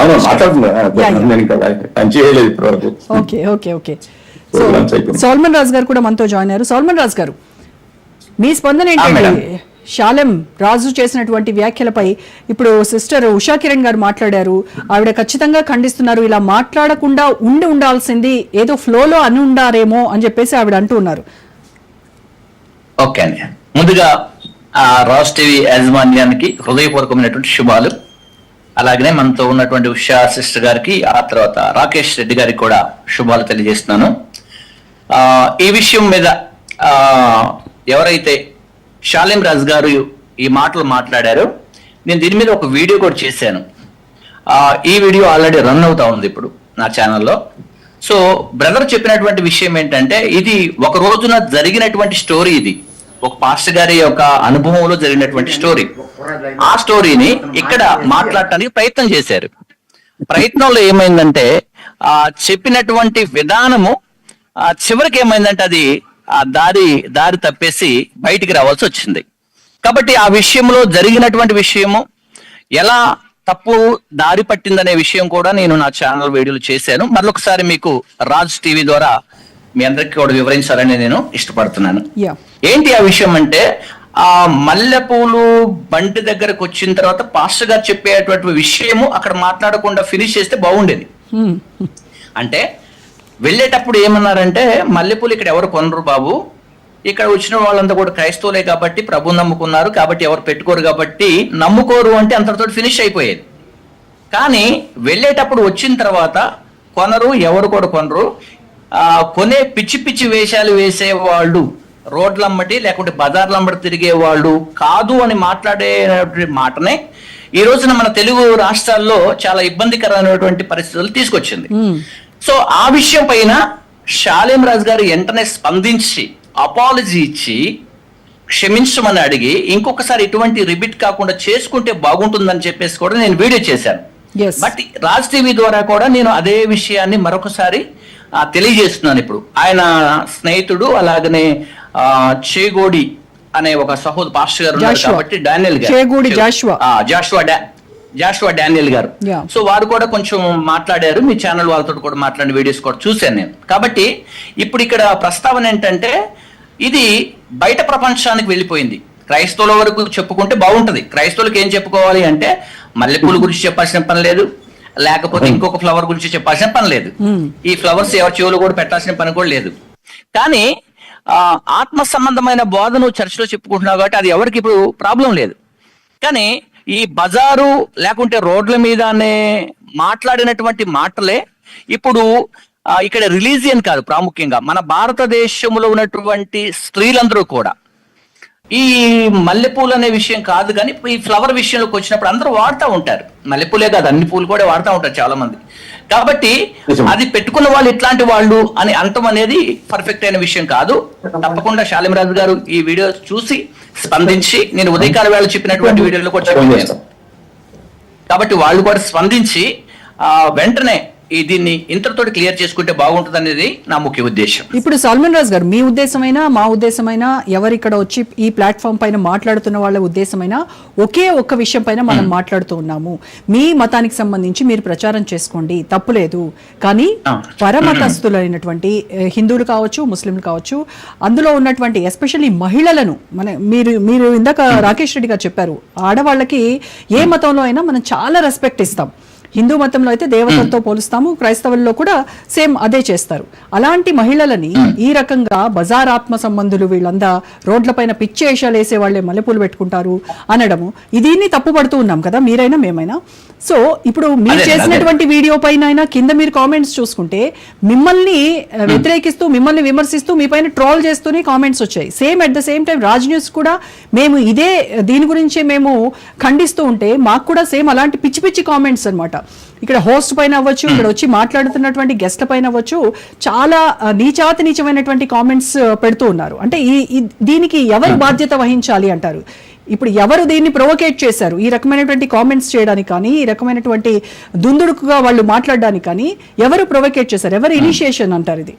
అవును మాట్లాడుతున్నా చేయలేదు ఇప్పటివరకు. Okay okay okay so Solomon Raju గారు కూడా మనతో జాయిన్ అయ్యారు. సోల్మన్ రాజు గారు, మీ స్పందన ఏంటండి షాలెం రాజు చేసినటువంటి వ్యాఖ్యలపై? ఇప్పుడు సిస్టర్ ఉషా కిరణ్ గారు మాట్లాడారు, ఆవిడ ఖచ్చితంగా ఖండిస్తున్నారు. ఇలా మాట్లాడకుండా ఉండాల్సింది, ఏదో ఫ్లోలో అని ఉండారేమో అని చెప్పేసి ఆవిడ అంటూ ఉన్నారు. ఓకే అండి, ముందుగా రాజ్ టీవీ యాజమాన్యానికి హృదయపూర్వకమైనటువంటి శుభాలు. అలాగనే మనతో ఉన్నటువంటి ఉషా సిస్టర్ గారికి, ఆ తర్వాత రాకేష్ రెడ్డి గారికి కూడా శుభాలు తెలియజేస్తున్నాను. ఈ విషయం మీద ఎవరైతే షాలెం రాజు గారు ఈ మాటలు మాట్లాడారో, నేను దీని మీద ఒక వీడియో కూడా చేశాను. ఈ వీడియో ఆల్రెడీ రన్ అవుతా ఉంది ఇప్పుడు నా ఛానల్లో. సో బ్రదర్ చెప్పినటువంటి విషయం ఏంటంటే, ఇది ఒక రోజున జరిగినటువంటి స్టోరీ. ఇది ఒక పాస్టర్ గారి యొక్క అనుభవంలో జరిగినటువంటి స్టోరీ. ఆ స్టోరీని ఇక్కడ మాట్లాడటానికి ప్రయత్నం చేశారు. ప్రయత్నంలో ఏమైందంటే, చెప్పినటువంటి విధానము చివరికి ఏమైందంటే అది దారి తప్పేసి బయటికి రావాల్సి వచ్చింది. కాబట్టి ఆ విషయంలో జరిగినటువంటి విషయము ఎలా తప్పు దారి పట్టిందనే విషయం కూడా నేను నా ఛానల్ వీడియోలు చేశాను. మరొకసారి మీకు రాజ్ టీవీ ద్వారా మీ అందరికీ కూడా వివరించాలని నేను ఇష్టపడుతున్నాను. ఏంటి ఆ విషయం అంటే, ఆ మల్లెపూలు బంటి దగ్గరకు వచ్చిన తర్వాత పాస్టర్ గారు చెప్పేటువంటి విషయము అక్కడ మాట్లాడకుండా ఫినిష్ చేస్తే బాగుండేది. అంటే వెళ్ళేటప్పుడు ఏమన్నారంటే, మల్లెపూలు ఇక్కడ ఎవరు కొనరు బాబు, ఇక్కడ వచ్చిన వాళ్ళంతా కూడా క్రైస్తవులే కాబట్టి ప్రభు నమ్ముకున్నారు కాబట్టి ఎవరు పెట్టుకోరు కాబట్టి నమ్ముకోరు అంటే అంతటితో ఫినిష్ అయిపోయేది. కానీ వెళ్ళేటప్పుడు వచ్చిన తర్వాత కొనరు, ఎవరు కూడా కొనరు, కొనే పిచ్చి పిచ్చి వేషాలు వేసేవాళ్ళు, రోడ్లమ్మటి లేకుంటే బజార్లమ్మటి తిరిగే వాళ్ళు కాదు అని మాట్లాడే మాటనే ఈ రోజున మన తెలుగు రాష్ట్రాల్లో చాలా ఇబ్బందికరమైనటువంటి పరిస్థితులు తీసుకొచ్చింది. సో ఆ విషయం పైన షాలెం రాజు గారు వెంటనే స్పందించి అపాలజీ ఇచ్చి క్షమించమని అడిగి ఇంకొకసారి ఇటువంటి రిపీట్ కాకుండా చేసుకుంటే బాగుంటుందని చెప్పేసి కూడా నేను వీడియో చేశాను. బట్ రాజ్ టీవీ ద్వారా కూడా నేను అదే విషయాన్ని మరొకసారి తెలియజేస్తున్నాను. ఇప్పుడు ఆయన స్నేహితుడు అలాగనే చేగోడి అనే ఒక సహోదరు పాస్టర్ గారు ఉన్నారు కాబట్టి, డానియల్ గారు, జాషువా డానియల్ గారు, సో వారు కూడా కొంచెం మాట్లాడారు. మీ ఛానల్ వాళ్ళతో కూడా మాట్లాడిన వీడియోస్ కూడా చూశాను నేను. కాబట్టి ఇప్పుడు ఇక్కడ ప్రస్తావన ఏంటంటే, ఇది బయట ప్రపంచానికి వెళ్ళిపోయింది. క్రైస్తవుల వరకు చెప్పుకుంటే బాగుంటది. క్రైస్తవులకు ఏం చెప్పుకోవాలి అంటే, మల్లెపూల గురించి చెప్పాల్సిన పని లేదు, లేకపోతే ఇంకొక ఫ్లవర్ గురించి చెప్పాల్సిన పని లేదు, ఈ ఫ్లవర్స్ ఎవరి చెవులు కూడా పెట్టాల్సిన పని కూడా లేదు. కానీ ఆత్మ సంబంధమైన బోధను చర్చిలో చెప్పుకుంటున్నావు కాబట్టి అది ఎవరికి ఇప్పుడు ప్రాబ్లం లేదు. కానీ ఈ బజారు లేకుంటే రోడ్ల మీదనే మాట్లాడినటువంటి మాటలే ఇప్పుడు ఇక్కడ రిలీజియన్ కాదు, ప్రాముఖ్యంగా మన భారతదేశంలో ఉన్నటువంటి స్త్రీలందరూ కూడా ఈ మల్లెపూలు అనే విషయం కాదు కానీ ఈ ఫ్లవర్ విషయంలోకి వచ్చినప్పుడు అందరూ వాడుతూ ఉంటారు. మల్లెపూలే కాదు, అన్ని పూలు కూడా వాడుతూ ఉంటారు చాలా మంది. కాబట్టి అది పెట్టుకున్న వాళ్ళు ఇట్లాంటి వాళ్ళు అని అంటం అనేది పర్ఫెక్ట్ అయిన విషయం కాదు. తప్పకుండా షాలెం రాజు గారు ఈ వీడియో చూసి స్పందించి, నేను ఉదయకాల వేళ చెప్పినటువంటి వీడియోలో కూడా చెప్పాను కాబట్టి వాళ్ళు కూడా స్పందించి వెంటనే దీన్ని ఇంతటితో క్లియర్ చేసుకుంటే బాగుంటుంది అనేది నా ముఖ్య ఉద్దేశం. ఇప్పుడు సల్మాన్ రాజు గారు, మీ ఉద్దేశమైనా మా ఉద్దేశమైనా ఎవరు ఇక్కడ వచ్చి ఈ ప్లాట్ఫామ్ పైన మాట్లాడుతున్న వాళ్ళ ఉద్దేశమైనా ఒకే ఒక్క విషయం పైన మనం మాట్లాడుతూ ఉన్నాము. మీ మతానికి సంబంధించి మీరు ప్రచారం చేసుకోండి, తప్పులేదు. కానీ పరమతస్తులైనటువంటి హిందువులు కావచ్చు, ముస్లింలు కావచ్చు, అందులో ఉన్నటువంటి ఎస్పెషల్లీ మహిళలను మీరు ఇందాక రాకేష్ రెడ్డి గారు చెప్పారు, ఆడవాళ్ళకి ఏ మతంలో అయినా మనం చాలా రెస్పెక్ట్ ఇస్తాం. హిందూ మతంలో అయితే దేవతలతో పోలుస్తాము, క్రైస్తవుల్లో కూడా సేమ్ అదే చేస్తారు. అలాంటి మహిళలని ఈ రకంగా బజార్ ఆత్మ సంబంధులు వీళ్ళందా రోడ్లపైన పిచ్చేషాలు వేసే వాళ్ళే మల్లెపూలు పెట్టుకుంటారు అనడము, దీన్ని తప్పుపడుతూ ఉన్నాం కదా మీరైనా మేమైనా. సో ఇప్పుడు మీరు చేసినటువంటి వీడియో పైన కింద మీరు కామెంట్స్ చూసుకుంటే మిమ్మల్ని వ్యతిరేకిస్తూ, మిమ్మల్ని విమర్శిస్తూ, మీ పైన ట్రోల్ చేస్తూనే కామెంట్స్ వచ్చాయి. Same at the same time Raj news కూడా మేము దీని గురించి మేము ఖండిస్తూ ఉంటే మాకు కూడా సేమ్ అలాంటి పిచ్చి పిచ్చి కామెంట్స్ అనమాట. ఇక్కడ హోస్ట్ పైన అవ్వచ్చు, ఇక్కడ వచ్చి మాట్లాడుతున్నటువంటి గెస్ట్ల పైన అవ్వచ్చు, చాలా నీచమైనటువంటి కామెంట్స్ పెడుతూ ఉన్నారు. అంటే దీనికి ఎవరు బాధ్యత వహించాలి అంటారు? ఇప్పుడు ఎవరు దీన్ని ప్రొవోకేట్ చేశారు ఈ రకమైనటువంటి కామెంట్స్ చేయడానికి కానీ, ఈ రకమైనటువంటి దుందుడుకుగా వాళ్ళు మాట్లాడడానికి కానీ ఎవరు ప్రొవోకేట్ చేశారు? ఎవరు ఇనిషియేషన్ అంటారు ఇది?